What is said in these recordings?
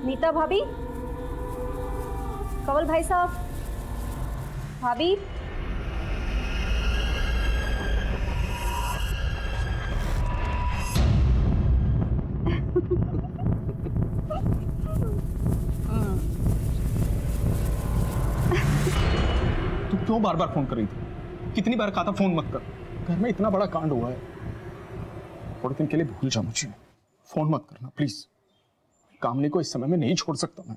नीता भाभी, कवल भाई साहब, भाभी। तू क्यों बार बार फोन कर रही थी? कितनी बार कहा था फोन मत कर। घर में इतना बड़ा कांड हुआ है, थोड़े दिन के लिए भूल जा मुझे। फोन मत करना प्लीज। कामनी को इस समय में नहीं छोड़ सकता मैं।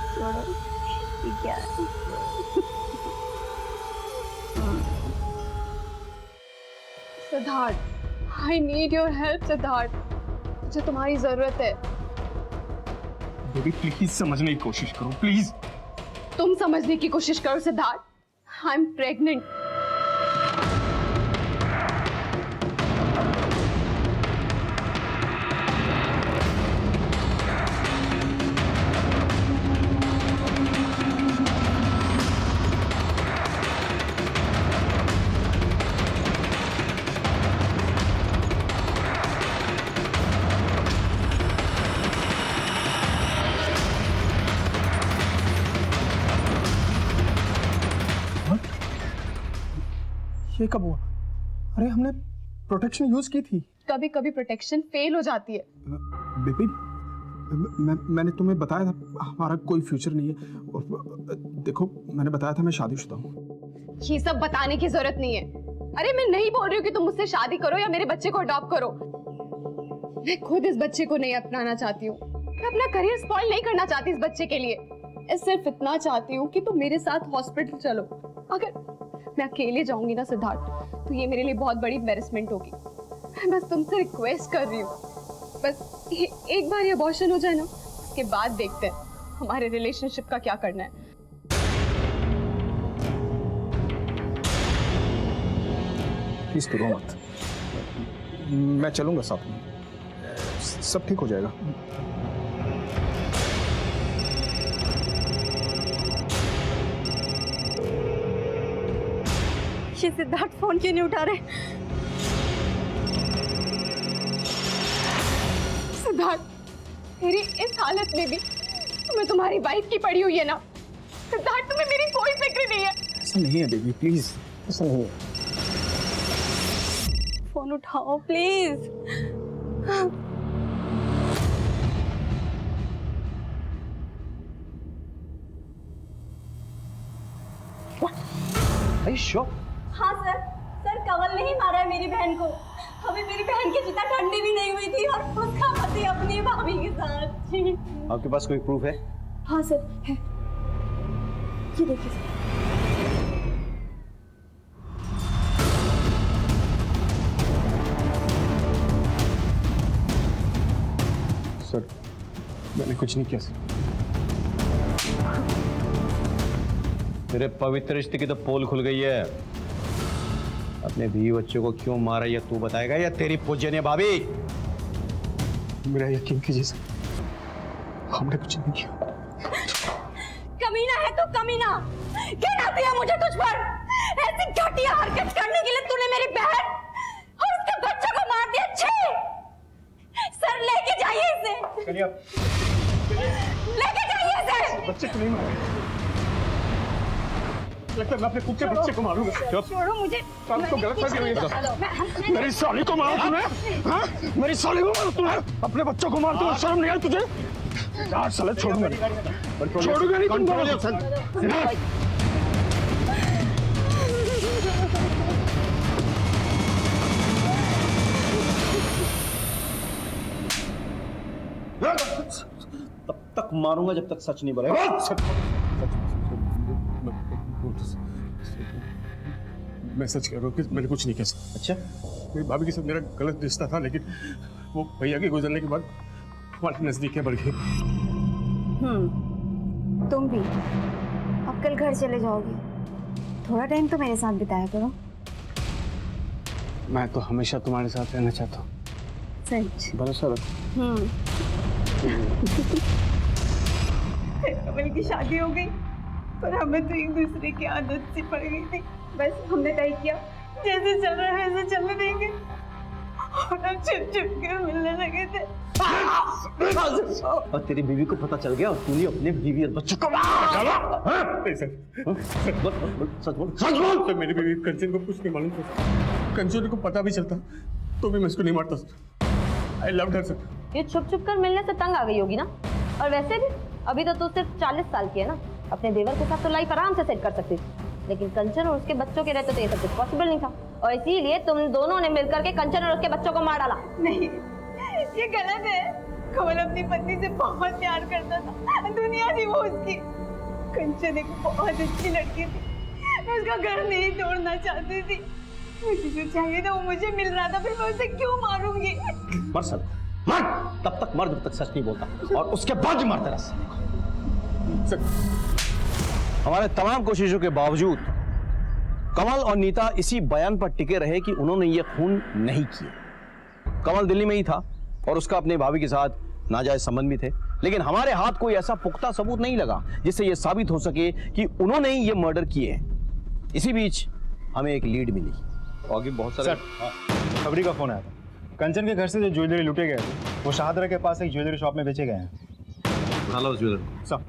छोड़ो, ठीक है। Siddharth, I need your help, Siddharth. मुझे तुम्हारी जरूरत है। बेबी प्लीज समझने की कोशिश करो प्लीज। तुम समझने की कोशिश करो सिद्धार्थ। I am pregnant. ये कब हुआ? अरे हमने प्रोटेक्शन यूज की थी। कभी कभी प्रोटेक्शन फेल हो जाती है। बेबी मैंने तुम्हें बताया था हमारा कोई फ्यूचर नहीं है। और देखो मैंने बताया था मैं शादीशुदा हूँ। ये सब बताने की जरूरत नहीं है। अरे मैं नहीं बोल रही हूँ कि तुम मुझसे शादी करो या मेरे बच्चे को अडॉप्ट करो। मैं खुद इस बच्चे को नहीं अपनाना चाहती हूँ। मैं अपना करियर स्पॉइल नहीं करना चाहती इस बच्चे के लिए। मैं सिर्फ इतना चाहती हूँ कि तुम मेरे साथ हॉस्पिटल चलो। अगर मैं अकेले जाऊंगी ना सिद्धार्थ, तो ये मेरे लिए बहुत बड़ी एम्बैरेसमेंट होगी। मैं बस तुमसे रिक्वेस्ट कर रही हूँ, बस एक बार ये अबॉर्शन हो जाए ना, उसके बाद देखते हैं हमारे रिलेशनशिप का क्या करना है। प्लीज करो मत, मैं चलूंगा साथ में, सब ठीक हो जाएगा। ये सिद्धार्थ फोन क्यों नहीं उठा रहे? सिद्धार्थ, तेरी इस हालत में भी तुम्हें तुम्हारी वाइफ की पड़ी हुई है ना? सिद्धार्थ, तुम्हें मेरी कोई फिक्र नहीं है। ऐसा नहीं है बेबी प्लीज, ऐसा नहीं है। फोन उठाओ प्लीज। हाँ सर, कवल ने ही मारा है मेरी बहन को। अभी मेरी बहन की चिता ठंडी भी नहीं हुई थी और उसका पति अपनी भाभी के साथ। जी आपके पास कोई प्रूफ है? हाँ सर है, ये देखिए सर। मैंने कुछ नहीं किया सर। तेरे पवित्र रिश्ते की तो पोल खुल गई है। अपने बीवी बच्चों को क्यों मारा ये तू बताएगा या तेरी पूजनीय भाभी? मेरा यकीन कीजिए सर, हमने कुछ नहीं किया। कमीना है तो कमीना, क्या दिया मुझे तुझ पर? ऐसी घटिया हरकत करने के लिए तूने मेरी बहन और उसके बच्चों को मार दिया। छे सर, लेके जाइए इसे, लेके जाइए इसे। बच्चे को नहीं मारा, लगता है मैं अपने खुद के बच्चे को मारूंगा। छोड़ो मुझे, तो गलत कर दिया। मेरी साली को मारा तूने? हाँ? मेरी साली को मारा तूने? अपने बच्चों को मारते हो, शर्म नहीं आई तुझे? यार साले छोड़ूंगा नहीं, छोड़ूंगा नहीं तुमको। तब तक मारूंगा जब तक सच नहीं बोलेगा। मैं सच कह रहा हूँ कि मैंने कुछ नहीं किया सर। अच्छा, मेरी भाभी के साथ मेरा गलत रिश्ता था, लेकिन वो भैया के गुजरने के बाद हमारी नजदीकियां बढ़ गई। तुम भी अब कल घर चले जाओगे, थोड़ा टाइम तो मेरे साथ बिताया करो। मैं तो हमेशा तुम्हारे साथ रहना चाहता हूँ। सच? भरोसा रखो। कमल की शादी हो गई, पर हमें तो एक दूसरे की आदत सी पड़ गई थी। बस हमने तय किया जैसे चल रहा है वैसे चलने देंगे। और हम छिप छिप कर मिलने लगे थे। और तेरी बीवी को पता चल गया और तूने अपने बीवी और बच्चों को नहीं सर, सच बोल सर मेरी बीवी कंचन को कुछ नहीं मालूम था। कंचन को पता भी चलता तो भी मैं इसको नहीं मारता sir. I loved her sir. ये छुप छुप कर मिलने से तंग आ गई होगी ना। और वैसे भी अभी तो तू सिर्फ 40 साल की है ना, अपने देवर के साथ तो लाइफ आराम से सेट कर सकती थी, लेकिन कंचन और उसके बच्चों के रहते तो ये सब कुछ पॉसिबल नहीं था, और इसीलिए तुम दोनों ने मिलकर के कंचन और उसके बच्चों को मार डाला। नहीं, ये गलत है। कमल अपनी पत्नी से बहुत प्यार करता था, दुनिया थी वो उसकी। कंचन एक बहुत अच्छी लड़की थी, मैं उसका घर नहीं तोड़ना चाहती थी। मुझे जो चाहिए था वो मुझे मिल रहा था, फिर मैं उसे क्यों मारूंगी? मर सब मर, तब तक मर जब तक सच नहीं बोलता, और उसके बाद मर तेरा सर। हमारे तमाम कोशिशों के बावजूद कमल और नीता इसी बयान पर टिके रहे कि उन्होंने ये खून नहीं किया। कमल दिल्ली में ही था और उसका अपने भाभी के साथ नाजायज संबंध भी थे, लेकिन हमारे हाथ कोई ऐसा पुख्ता सबूत नहीं लगा जिससे यह साबित हो सके कि उन्होंने ही ये मर्डर किए हैं। इसी बीच हमें एक लीड मिली। आगे बहुत सारे खबरी का फोन आया था। कंचन के घर से जो ज्वेलरी लूटे गए थे वो शाहदरा के पास एक ज्वेलरी शॉप में बेचे गए हैं। साहब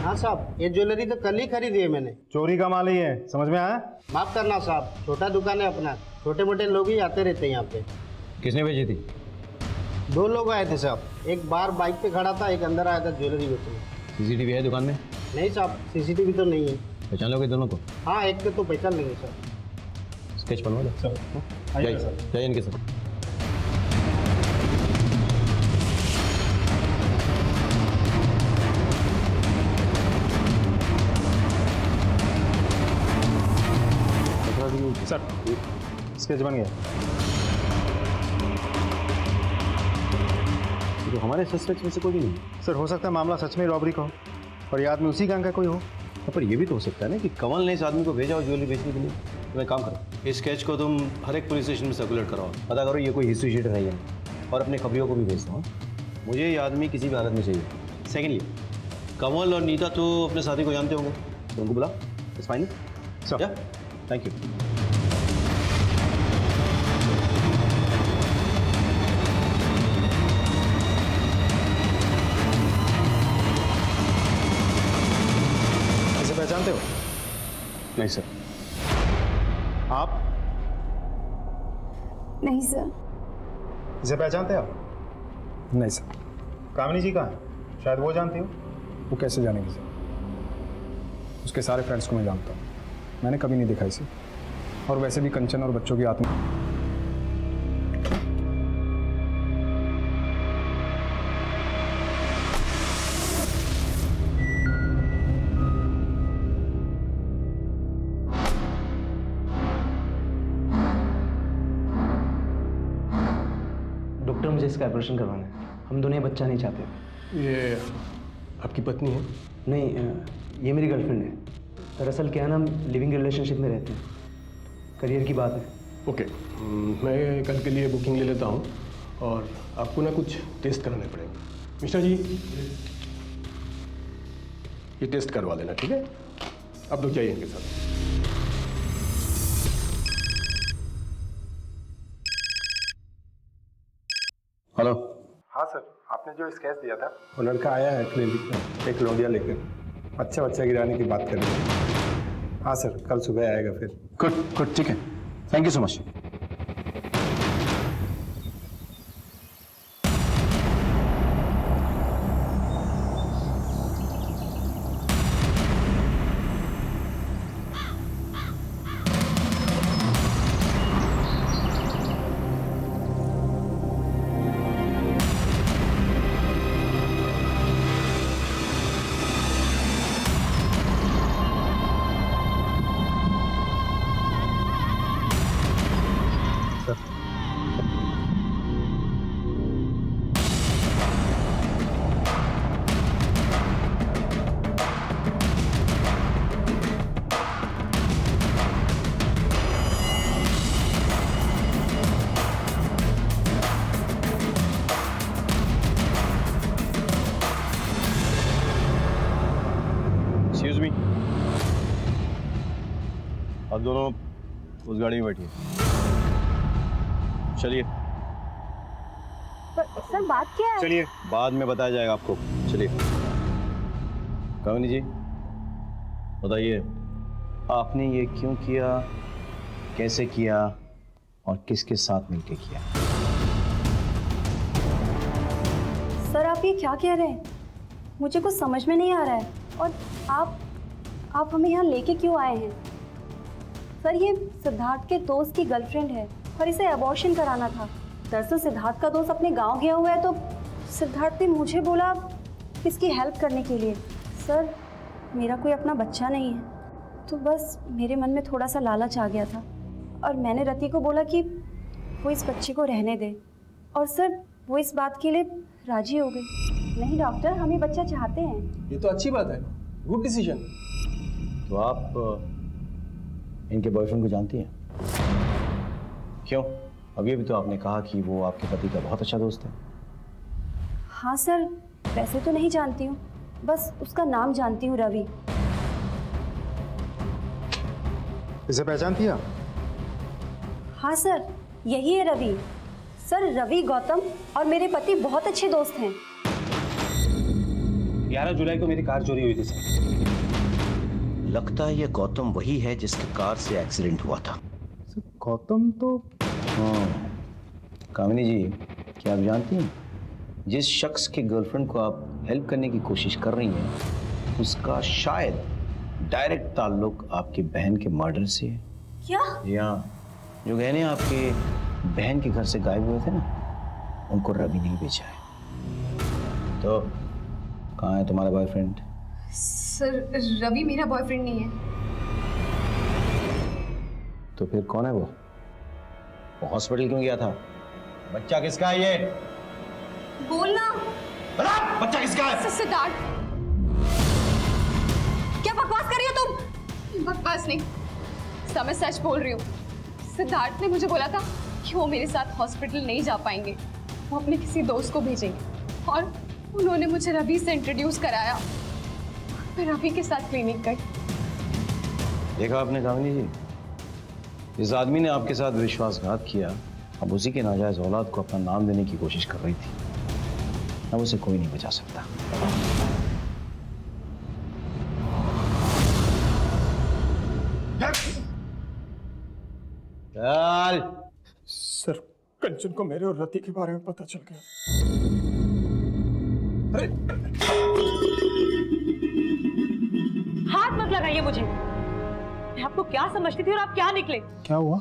हाँ साहब, ये ज्वेलरी तो कल ही खरीदी है मैंने। चोरी का माल ही है, समझ में आया? माफ करना साहब, छोटा दुकान है अपना, छोटे मोटे लोग ही आते रहते हैं यहाँ पे। किसने भेजी थी? 2 लोग आए थे साहब, एक बाहर बाइक पे खड़ा था, एक अंदर आया था ज्वेलरी बेचने। सीसीटीवी है दुकान में? नहीं साहब, सीसीटीवी तो नहीं है। पहचान लोगे दोनों को? हाँ, एक को तो पहचान लेंगे सर। स्केच बनवा दो। सर आइए सर। जाइए इनके साथ। सर स्केच बन गया। तो हमारे सस्पेक्ट में से कोई भी नहीं। सर हो सकता है मामला सच में रॉबरी का हो और ये आदमी उसी गैंग का कोई हो। पर ये भी तो हो सकता है ना कि कमल ने इस आदमी को भेजा और ज्वेलरी बेचने के लिए। तो मैं काम करो, इस स्केच को तुम हर एक पुलिस स्टेशन में सर्कुलेट कराओ, पता करो ये कोई हिस्ट्री शीट है या नहीं, और अपने खबरियों को भी भेज दो। मुझे ये आदमी किसी भी हालत में चाहिए। सेकेंडली, कमल और नीता तो अपने साथी को जानते होंगे, तो उनको बुला। It's fine sir. Thank you. पहचानते हो? नहीं सर। आप? नहीं सर। इसे पहचानते हो? नहीं सर। कामिनी जी कहाँ है? शायद वो जानती हो। वो कैसे जानेगी सर? उसके सारे फ्रेंड्स को मैं जानता हूँ, मैंने कभी नहीं देखा इसे। और वैसे भी कंचन और बच्चों की आत्मा। डॉक्टर मुझे इसका ऑपरेशन करवाना है। हम दोनों बच्चा नहीं चाहते। ये आपकी पत्नी है? नहीं, ये मेरी गर्लफ्रेंड है। दरअसल क्या है ना, हम लिविंग रिलेशनशिप में रहते हैं, करियर की बात है। ओके, मैं कल के लिए बुकिंग ले लेता हूँ और आपको ना कुछ टेस्ट कराने पड़ेंगे। मिश्रा जी, ये टेस्ट करवा देना, ठीक है? अब तो चाहिए इनके साथ। हेलो। हाँ सर, आपने जो स्केच दिया था वो लड़का आया है क्लिनिक में, एक लौंडिया लेकर अच्छा बच्चा गिराने की बात कर रहे हैं। हाँ सर, कल सुबह आएगा फिर। गुड गुड, ठीक है, thank you so much. Excuse me, अब दोनों उस गाड़ी में बैठिए। चलिए, सर बात क्या है? चलिए। बाद में बताया जाएगा आपको। चलिए। कामिनी जी, बताइए, आपने ये क्यों किया, कैसे किया और किसके साथ मिलकर किया? सर आप ये क्या कह रहे हैं? मुझे कुछ समझ में नहीं आ रहा है। और आप हमें यहाँ लेके क्यों आए हैं? सर ये सिद्धार्थ के दोस्त की गर्लफ्रेंड है और इसे अबॉर्शन कराना था। दरअसल सिद्धार्थ का दोस्त अपने गांव गया हुआ है तो सिद्धार्थ ने मुझे बोला इसकी हेल्प करने के लिए। सर मेरा कोई अपना बच्चा नहीं है तो बस मेरे मन में थोड़ा सा लालच आ गया था और मैंने रति को बोला कि वो इस बच्चे को रहने दे और सर वो इस बात के लिए राजी हो गई। नहीं डॉक्टर, हम ये बच्चा चाहते हैं। ये तो अच्छी बात है, गुड डिसीजन। तो आप इनके बॉयफ्रेंड को जानती हैं? क्यों? अभी तो आपने कहा कि वो आपके पति का बहुत अच्छा दोस्त है। हाँ सर, वैसे तो नहीं जानती हूँ, बस उसका नाम जानती हूँ, रवि। इसे पहचानती आप? हाँ सर, यही है रवि। सर रवि गौतम और मेरे पति बहुत अच्छे दोस्त हैं। 11 जुलाई को मेरी कार चोरी हुई थी सर। लगता है ये गौतम वही है जिसके कार से एक्सीडेंट हुआ था। गौतम तो हाँ, कामिनी जी, क्या आप जानती हैं जिस शख्स के गर्लफ्रेंड को आप हेल्प करने की कोशिश कर रही हैं उसका शायद डायरेक्ट ताल्लुक आपकी बहन के मर्डर से है। क्या? या जो गहने आपके बहन के घर से गायब हुए थे ना, उनको रवि नहीं बेचा है। तो कहाँ है तुम्हारा बॉयफ्रेंड? सर रवि मेरा बॉयफ्रेंड नहीं है। तो फिर कौन है वो हॉस्पिटल क्यों गया था? बच्चा किसका है ये? बोलना। बता, बच्चा किसका है? सिद्धार्थ। क्या बकवास कर रही हो तुम? बकवास नहीं, मैं सच बोल रही हूँ। सिद्धार्थ ने मुझे बोला था कि वो मेरे साथ हॉस्पिटल नहीं जा पाएंगे, वो अपने किसी दोस्त को भेजेंगे और उन्होंने मुझे रवि से इंट्रोड्यूस कराया। मैं रवि के साथ क्लिनिक गई। देखा आपने कामिनी जी, इस आदमी ने आपके साथ विश्वासघात किया। अब उसी के नाजायज औलाद को अपना नाम देने की कोशिश कर रही थी। अब उसे कोई नहीं बचा सकता। चल। सर कंचन को मेरे और रति के बारे में पता चल गया। अरे हाथ मत लगाइए मुझे। मैं आपको क्या समझती थी और आप क्या निकले? क्या हुआ?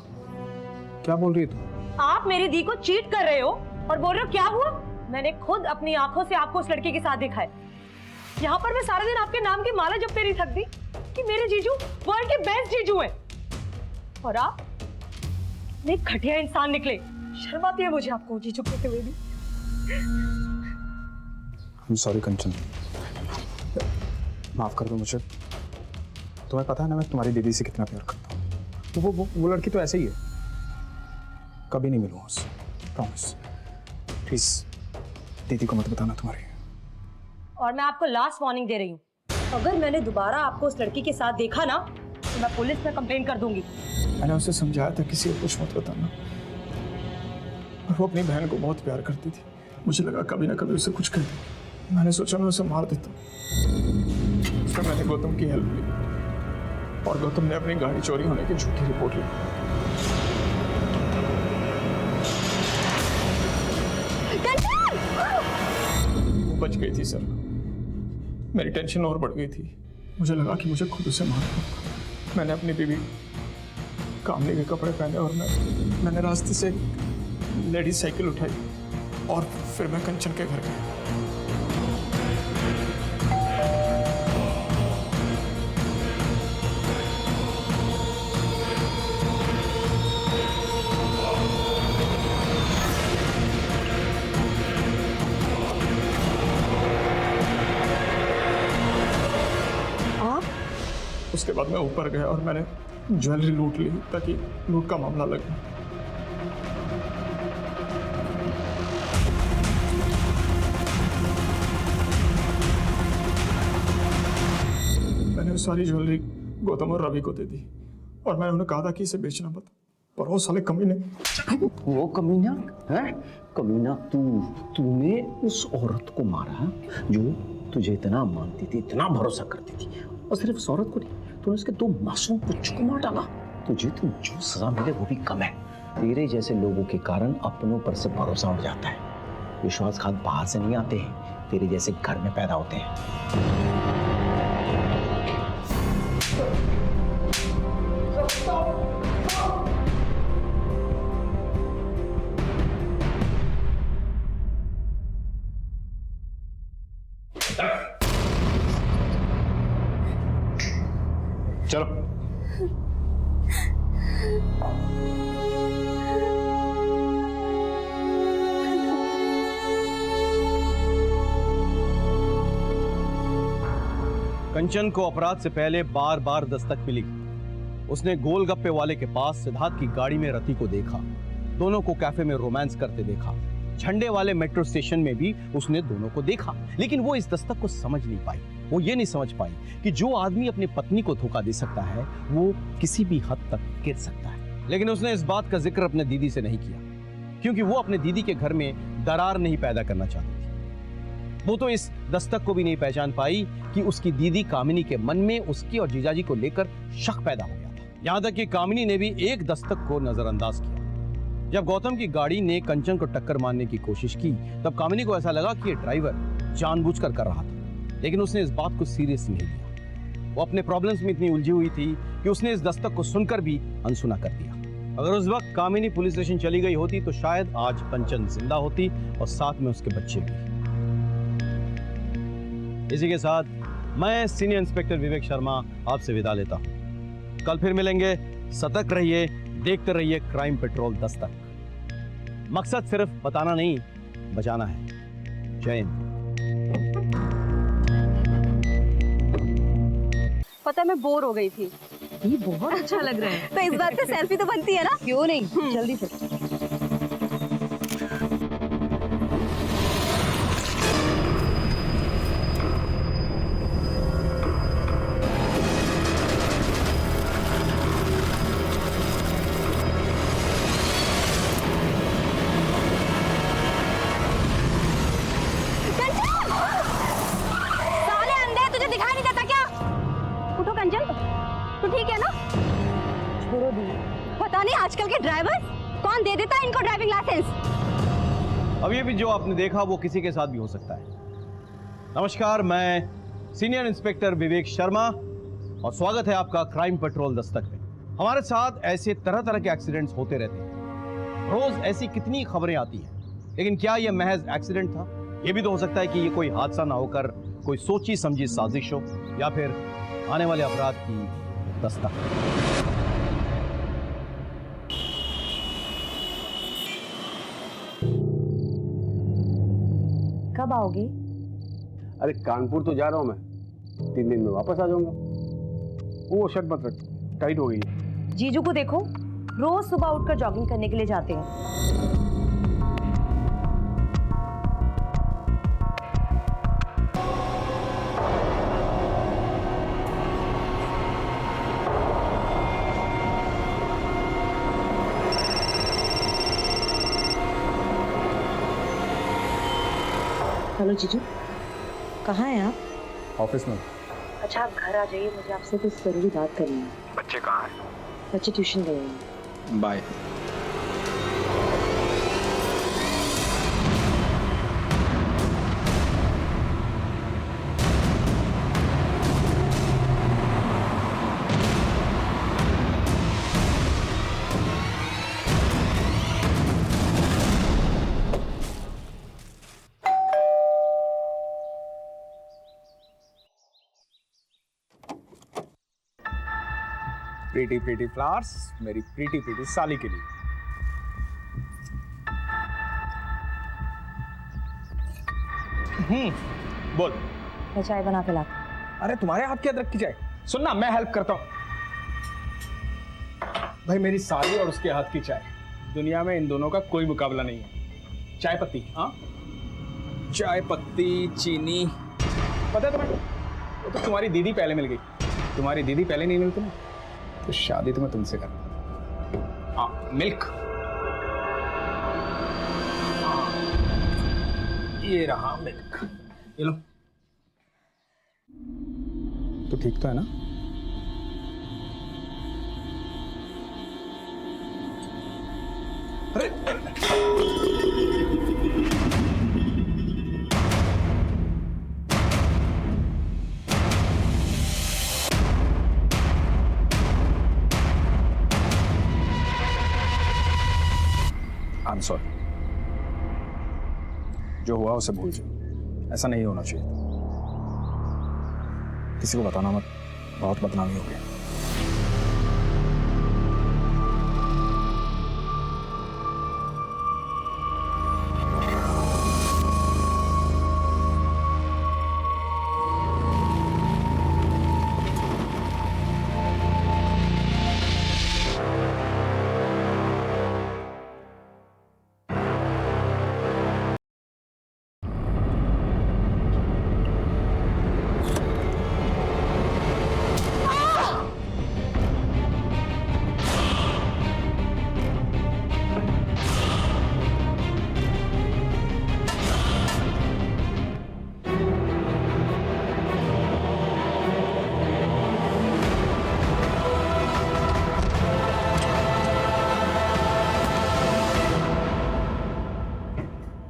क्या बोल रही है तू? आप मेरी दी को चीट कर रहे हो और बोल रहे हो क्या हुआ? मैंने खुद अपनी आंखों से आपको उस लड़के के साथ देखा है। यहाँ पर मैं सारा दिन आपके नाम की माला जपते नहीं थकती कि मेरे जीजू वर्ल्ड के बेस्ट जीजू हैं। और आप एक घटिया इंसान निकले। शर्म आती है मुझे आपको जीजू कहते हुए भी। I'm sorry कंचन, माफ कर दो मुझे। तुम्हें पता है ना मैं तुम्हारी दीदी से कितना प्यार करता हूँ। वो लड़की तो ऐसे ही है। कभी नहीं मिलूंगा उससे, प्रॉमिस। प्लीज दीदी को मत बताना तुम्हारी। और मैं आपको लास्ट वार्निंग दे रही हूँ, अगर मैंने दोबारा आपको उस लड़की के साथ देखा ना तो मैं पुलिस में कंप्लेन कर दूंगी। मैंने उसे समझाया था किसी को कुछ मत बताना, और वो अपनी बहन को बहुत प्यार करती थी। मुझे लगा कभी ना कभी उसे कुछ कर दे। मैंने सोचा मैं उसे मार देता हूँ। उसका मैंने गौतम की हेल्प ली और गौतम ने अपनी गाड़ी चोरी होने की झूठी रिपोर्ट ली। वो बच गई थी सर। मेरी टेंशन और बढ़ गई थी। मुझे लगा कि मुझे खुद उसे मारना होगा। मैंने अपनी बीवी कामनी के कपड़े पहने और मैंने रास्ते से लेडीज साइकिल उठाई और फिर मैं कंचन के घर गया। उसके बाद मैं ऊपर गया और मैंने ज्वेलरी लूट ली ताकि लूट का मामला लगे। मैंने सारी ज्वेलरी गौतम और रवि को दे दी और मैंने उन्हें कहा था कि इसे बेचना मत। पर वो साले कमीने। वो कमीना है? कमीना तूने उस औरत को मारा जो तुझे इतना मानती थी, इतना भरोसा करती थी, और सिर्फ उस औरत को नहीं, तूने उसके 2 मासूम बच्चों को मार डाला। तुझे तो जो सजा मिले वो भी कम है। तेरे जैसे लोगों के कारण अपनों पर से भरोसा उठ जाता है। विश्वासघात बाहर से नहीं आते हैं, तेरे जैसे घर में पैदा होते हैं। चलो। कंचन को अपराध से पहले बार बार दस्तक मिली। उसने गोलगप्पे वाले के पास सिद्धार्थ की गाड़ी में रति को देखा, दोनों को कैफे में रोमांस करते देखा, झंडे वाले मेट्रो स्टेशन में भी उसने दोनों को देखा। लेकिन वो इस दस्तक को समझ नहीं पाई। वो ये नहीं समझ पाई कि जो आदमी अपनी पत्नी को धोखा दे सकता है वो किसी भी हद तक गिर सकता है। लेकिन उसने इस बात का जिक्र अपने दीदी से नहीं किया, क्योंकि वो अपने दीदी के घर में दरार नहीं पैदा करना चाहती थी। वो तो इस दस्तक को भी नहीं पहचान पाई कि उसकी दीदी कामिनी के मन में उसकी और जीजाजी को लेकर शक पैदा हो गया था। यहां तक कि कामिनी ने भी एक दस्तक को नजरअंदाज किया। जब गौतम की गाड़ी ने कंचन को टक्कर मारने की कोशिश की, तब कामिनी को ऐसा लगा कि ये ड्राइवर जानबूझकर कर रहा था, लेकिन उसने इस बात को सीरियस नहीं लिया। वो अपने प्रॉब्लम्स में इतनी उलझी हुई थी कि उसने इस दस्तक को सुनकर भी अनसुना कर दिया। अगर उस वक्त कामिनी पुलिस स्टेशन चली गई होती तो शायद आज कंचन जिंदा होती और साथ में उसके बच्चे भी। इसी के साथ मैं सीनियर इंस्पेक्टर विवेक शर्मा आपसे विदा लेता हूं। कल फिर मिलेंगे। सतर्क रहिए, देखते रहिए क्राइम पेट्रोल दस्तक। मकसद सिर्फ बताना नहीं, बचाना है। जय हिंद। पता है मैं बोर हो गई थी। ये बहुत अच्छा लग रहा है। तो इस बात पे सेल्फी तो बनती है ना? क्यों नहीं, जल्दी से। साले अंधे, तुझे दिखाई नहीं देता क्या? उठो कंचन, तू ठीक है ना? छोड़ो दी। पता नहीं आजकल के ड्राइवर कौन दे देता है इनको ड्राइविंग लाइसेंस। अब ये भी जो आपने देखा वो किसी के साथ भी हो सकता है। नमस्कार, मैं सीनियर इंस्पेक्टर विवेक शर्मा और स्वागत है आपका क्राइम पेट्रोल दस्तक में। हमारे साथ ऐसे तरह तरह के एक्सीडेंट्स होते रहते हैं। रोज ऐसी कितनी खबरें आती हैं, लेकिन क्या यह महज एक्सीडेंट था? यह भी तो हो सकता है कि ये कोई हादसा ना होकर कोई सोची समझी साजिश हो, या फिर आने वाले अपराध की दस्तक। कब आओगी? अरे कानपुर तो जा रहा हूँ मैं, 3 दिन में वापस आ जाऊंगा। वो शर्ट मत रख, टाइट हो गई है। जीजू को देखो, रोज सुबह उठकर जॉगिंग करने के लिए जाते हैं। हेलो जीजू, कहाँ हैं आप? ऑफिस में। अच्छा आप घर आ जाइए, मुझे आपसे कुछ जरूरी बात करनी है। बच्चे कहाँ हैं? बच्चे ट्यूशन गए हैं। बाय। प्रीटी प्रीटी फ्लावर्स मेरी प्रीटी प्रीटी साली के लिए। बोल। मैं चाय बना के लाती। अरे तुम्हारे हाथ की अदरक की चाय? सुनना, मैं हेल्प करता हूँ भाई। मेरी साली और उसके हाथ की चाय, दुनिया में इन दोनों का कोई मुकाबला नहीं है। चाय पत्ती, हाँ चाय पत्ती, चीनी, पता है तुम्हें? वो तो तुम्हारी दीदी पहले मिल गई। तुम्हारी दीदी पहले नहीं मिलती ना, तो शादी तो मैं तुमसे करता। मिल्क। ये रहा मिल्क, ये लो। तो ठीक तो है ना? अरे आई एम सॉरी, जो हुआ उसे भूल जाओ, ऐसा नहीं होना चाहिए। किसी को बताना मत, बहुत बदनामी हो गई।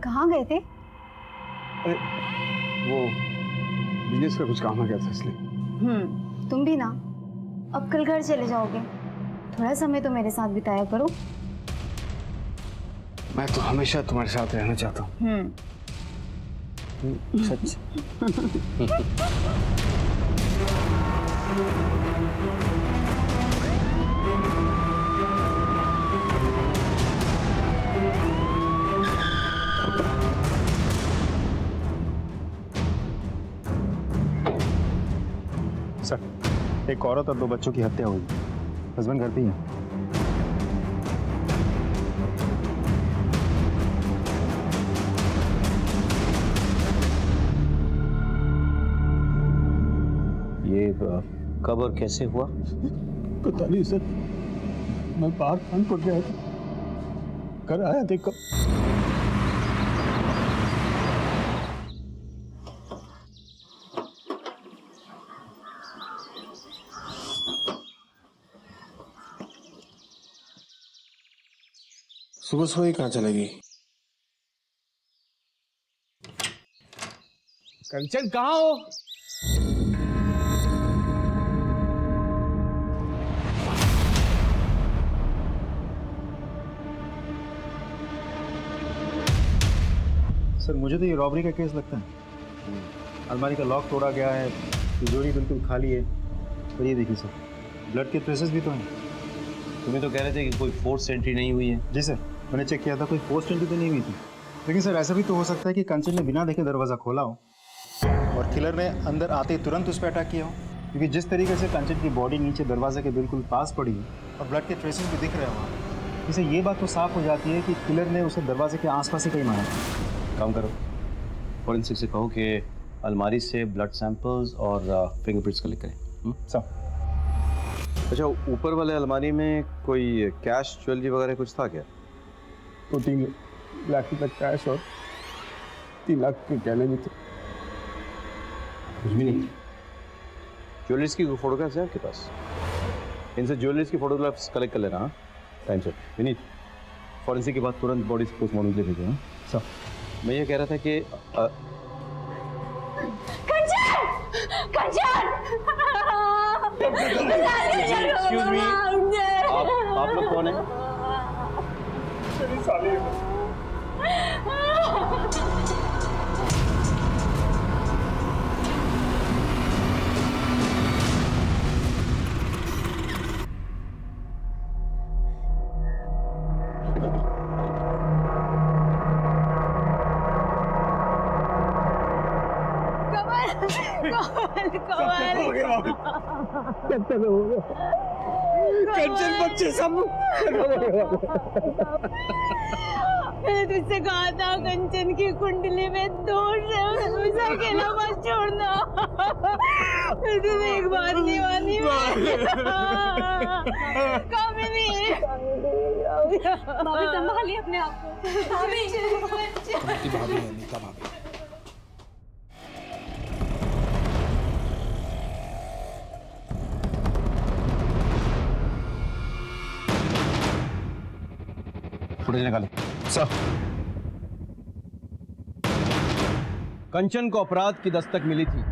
कहाँ गए थे? अरे वो बिजनेस का कुछ काम आ गया था इसलिए। तुम भी ना, अब कल घर चले जाओगे, थोड़ा समय तो मेरे साथ बिताया करो। मैं तो हमेशा तुम्हारे साथ रहना चाहता हूँ। सच। सर, एक औरत और 2 बच्चों की हत्या हुई। हस्बैंड घर पे ही है। ये कब और कैसे हुआ? पता नहीं सर, मैं बाहर कानपुर गया था, घर आया देखो। सुबह सुबह ही कहाँ चलेगी? कंचन कहाँ हो? सर, मुझे तो ये रॉबरी का केस लगता है। अलमारी का लॉक तोड़ा गया है, तिजोरी बिल्कुल खाली है। और ये देखिए सर, ब्लड के ट्रेसेस भी तो हैं। तुम्हें तो कह रहे थे कि कोई फोर्स एंट्री नहीं हुई है। जी सर, मैंने चेक किया था, कोई फोर्स एंट्री तो नहीं हुई थी। लेकिन सर, ऐसा भी तो हो सकता है कि कंचन ने बिना देखे दरवाज़ा खोला हो और किलर ने अंदर आते ही तुरंत उस पर अटैक किया हो। क्योंकि जिस तरीके से कंचन की बॉडी नीचे दरवाजे के बिल्कुल पास पड़ी है और ब्लड के ट्रेसेस भी दिख रहे हो, इससे ये बात तो साफ हो जाती है कि किलर ने उसे दरवाजे के आसपास ही कहीं मारा। काम करो, फॉरेंसिक से कहो कि अलमारी से ब्लड सैंपल्स और फिंगरप्रिंट्स कलेक्ट करें। सर, अच्छा, ऊपर वाले अलमारी में कोई कैश ज्वेलरी वगैरह कुछ था क्या? तो 3 लाख रुपए कैश और 3 लाख के गहने भी थे। कुछ भी नहीं। ज्वेलरीज की फोटोग्राफ्स है आपके पास? इनसे ज्वेलरीज की फोटोग्राफ्स कलेक्ट कर लेना। हाँ, टाइम से। विनीत, फॉरेंसिक के बाद तुरंत बॉडी पोस्टमार्टम के लिए भेजो। हाँ सर, मैं ये कह रहा था कि कंचन! कंचन! Excuse me, आप लोग कौन हैं? कंचन बच्चे सब मैंने तुझसे कहा था कंचन की कुंडली में दोष है, उसे अकेला मत छोड़ना। मैं तुझे एक बात नहीं मानी। कामिनी भाभी संभालिए अपने आप को। भाभी नीता भाभी है, नीता भाभी। फुटेज निकालो सर। कंचन को अपराध की दस्तक मिली थी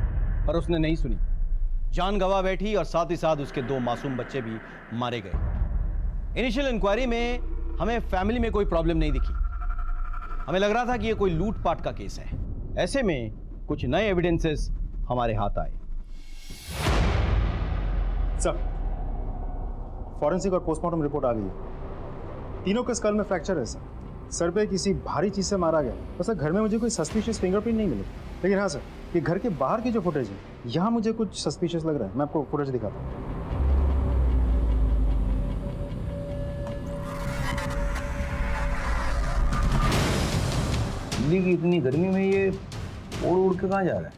पर उसने नहीं सुनी, जान गंवा बैठी और साथ ही साथ उसके 2 मासूम बच्चे भी मारे गए। इनिशियल इंक्वायरी में हमें फैमिली में कोई प्रॉब्लम नहीं दिखी, हमें लग रहा था कि यह कोई लूटपाट का केस है। ऐसे में कुछ नए एविडेंसेस हमारे हाथ आए। सर, फॉरेंसिक और पोस्टमार्टम रिपोर्ट आ गई है। तीनों के स्कल में फ्रैक्चर है सर। सर पे किसी भारी चीज से मारा गया। तो सर घर में मुझे कोई सस्पिशियस फिंगरप्रिंट नहीं मिले, लेकिन हाँ सर, ये घर के बाहर की जो फुटेज है यहाँ मुझे कुछ सस्पिशियस लग रहा है। मैं आपको फुटेज दिखाता हूँ। दिल्ली की इतनी गर्मी में ये उड़ उड़ के कहाँ जा रहा है?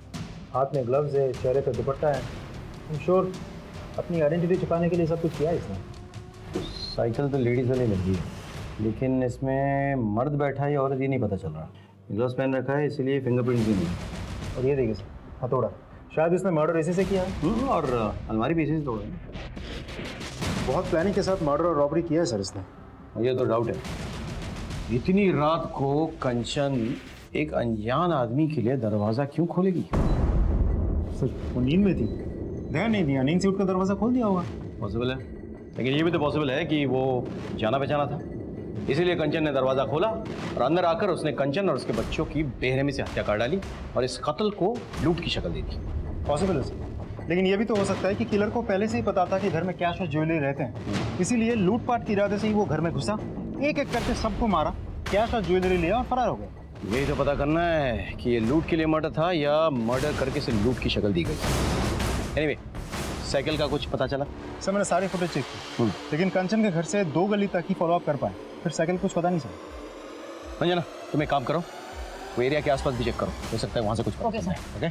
हाथ में ग्लव्स है, चेहरे पे दुपट्टा है। आई एम श्योर अपनी आइडेंटिटी छुपाने के लिए सब कुछ किया है इसने। साइकिल तो लेडीज वाली लग रही है, लेकिन इसमें मर्द बैठा है या औरत ये नहीं पता चल रहा। ग्लव्स पहन रखा है इसलिए फिंगरप्रिंट भी नहीं है। और ये देखिए सर, हथौड़ा। शायद इसने मर्डर इसी से किया है। और अलमारी भी इसी से तोड़ा है। बहुत प्लानिंग के साथ मर्डर और रॉबरी किया है सर इसने। ये तो डाउट है। इतनी रात को कंचन एक अनजान आदमी के लिए दरवाजा क्यों खोलेगी? सर वो नींद में थी, ध्यान नहीं दिया, नींद से उठकर दरवाजा खोल दिया होगा। पॉसिबल है, लेकिन ये भी तो पॉसिबल है कि वो जाना पहचाना था, इसीलिए कंचन ने दरवाजा खोला और अंदर आकर उसने कंचन और उसके बच्चों की बेरहमी से हत्या कर डाली और इस कत्ल को लूट की शक्ल दे दी। पॉसिबल है सर, लेकिन ये भी तो हो सकता है कि किलर को पहले से ही पता था कि घर में कैश और ज्वेलरी रहते हैं, इसीलिए लूटपाट के इरादे से ही वो घर में घुसा, एक एक करके सबको मारा, कैश और ज्वेलरी लिया और फरार हो गया। यही तो पता करना है कि ये लूट के लिए मर्डर था या मर्डर करके से लूट की शक्ल दी गई। एनीवे, साइकिल का कुछ पता चला? सर मैंने सारी फुटेज चेक की, लेकिन कंचन के घर से 2 गली तक ही फॉलोअप कर पाए, फिर साइकिल कुछ पता नहीं सर। अंजना, तुम एक काम करो, वो एरिया के आसपास भी चेक करो, हो सकता है वहाँ से कुछ पता चले। ओके,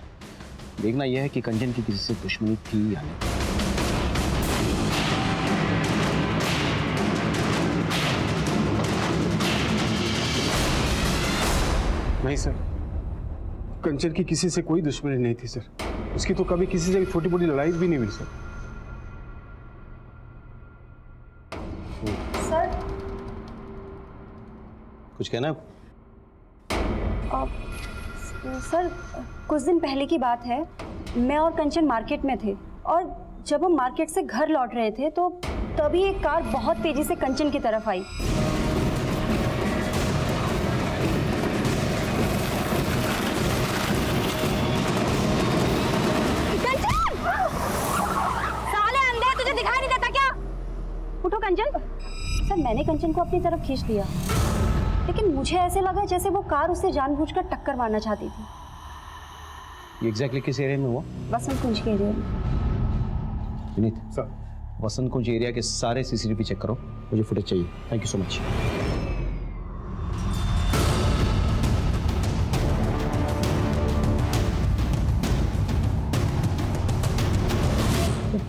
देखना यह है कि कंचन की किसी से दुश्मनी थी या नहीं। नहीं सर, कंचन की किसी से कोई दुश्मनी नहीं थी सर। उसकी तो कभी किसी से छोटी मोटी लड़ाई भी नहीं हुई सर। सर, कुछ कहना है? सर कुछ दिन पहले की बात है, मैं और कंचन मार्केट में थे और जब हम मार्केट से घर लौट रहे थे तो तभी एक कार बहुत तेजी से कंचन की तरफ आई। उठो कंचन। सर मैंने कंचन को अपनी तरफ खींच लिया, लेकिन मुझे ऐसे लगा जैसे वो कार उसे जानबूझकर टक्कर मारना चाहती थी। ये एग्जैक्टली किस एरिया में हुआ? वसंत कुंज के एरिया में। विनीत सर, वसंत कुंज एरिया के सारे सीसीटीवी चेक करो, मुझे फुटेज चाहिए। Thank you so much.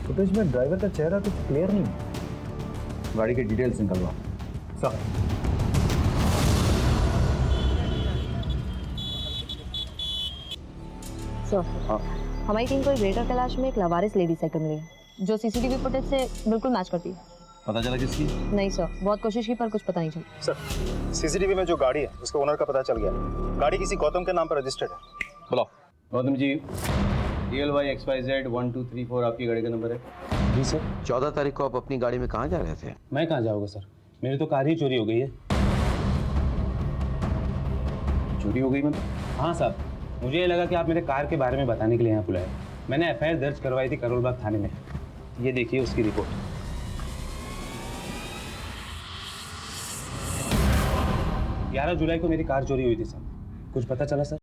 Footage में ड्राइवर का चेहरा कुछ क्लियर नहीं है। गाड़ी के डिटेल्स निकलवा। सर सर, हमारी टीम को एक ग्रेटर कैलाश में एक लवारिस लेडी साइकिल मिली है जो सीसीटीवी फुटेज से बिल्कुल मैच करती है। पता चला किसकी? नहीं सर, बहुत कोशिश की पर कुछ पता नहीं चला। सर, सीसीटीवी में जो गाड़ी है उसके ओनर का पता चल गया। गाड़ी किसी गौतम के नाम पर रजिस्टर्ड है। बुलाओ। गौतम जी, DLY XYZ 1234 आपकी गाड़ी का नंबर है? जी सर। 14 तारीख को आप अपनी गाड़ी में कहाँ जा रहे थे? मैं कहाँ जाऊँगा सर, मेरी तो कार ही चोरी हो गई है। चोरी हो गई मतलब? हाँ साहब, मुझे ये लगा कि आप मेरे कार के बारे में बताने के लिए यहाँ बुलाए। मैंने FIR दर्ज करवाई थी करोलबाग थाने में। ये देखिए उसकी रिपोर्ट। 11 जुलाई को मेरी कार चोरी हुई थी सर। कुछ पता चला सर?